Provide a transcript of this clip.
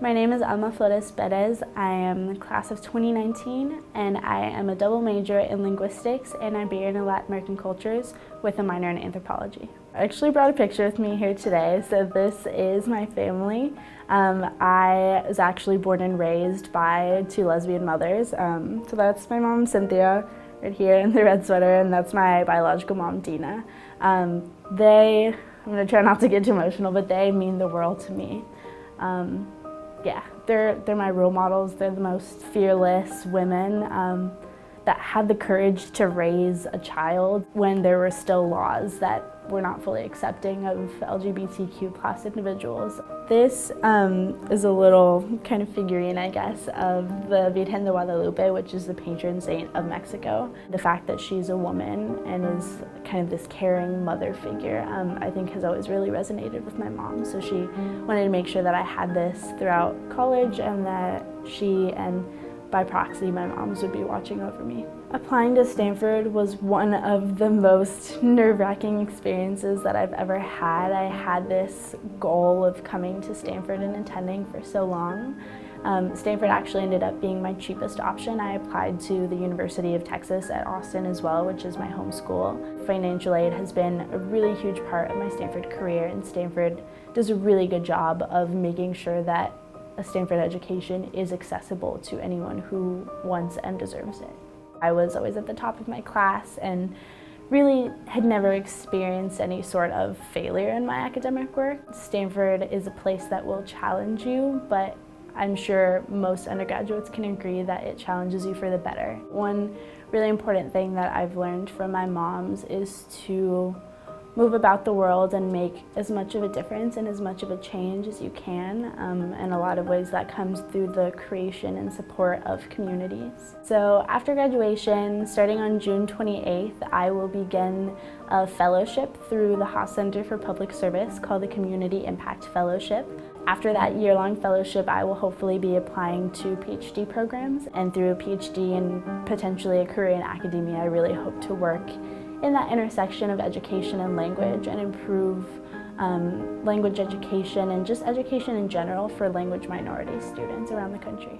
My name is Alma Flores Perez. I am the class of 2019 and I am a double major in linguistics and Iberian and Latin American cultures with a minor in anthropology. I actually brought a picture with me here today, so this is my family. I was actually born and raised by two lesbian mothers. So that's my mom, Cynthia, right here in the red sweater, and that's my biological mom, Dina. I'm gonna try not to get too emotional, but they mean the world to me. Yeah, they're my role models. They're the most fearless women that had the courage to raise a child when there were still laws that were not fully accepting of LGBTQ+ individuals. This is a little kind of figurine, I guess, of the Virgen de Guadalupe, which is the patron saint of Mexico. The fact that she's a woman and is kind of this caring mother figure, I think has always really resonated with my mom. So she wanted to make sure that I had this throughout college and that she and by proxy, my moms would be watching over me. Applying to Stanford was one of the most nerve-wracking experiences that I've ever had. I had this goal of coming to Stanford and attending for so long. Stanford actually ended up being my cheapest option. I applied to the University of Texas at Austin as well, which is my home school. Financial aid has been a really huge part of my Stanford career, and Stanford does a really good job of making sure that a Stanford education is accessible to anyone who wants and deserves it. I was always at the top of my class and really had never experienced any sort of failure in my academic work. Stanford is a place that will challenge you, but I'm sure most undergraduates can agree that it challenges you for the better. One really important thing that I've learned from my moms is to move about the world and make as much of a difference and as much of a change as you can. In a lot of ways that comes through the creation and support of communities. So after graduation, starting on June 28th, I will begin a fellowship through the Haas Center for Public Service called the Community Impact Fellowship. After that year-long fellowship, I will hopefully be applying to PhD programs, and through a PhD and potentially a career in academia, I really hope to work in that intersection of education and language and improve language education and just education in general for language minority students around the country.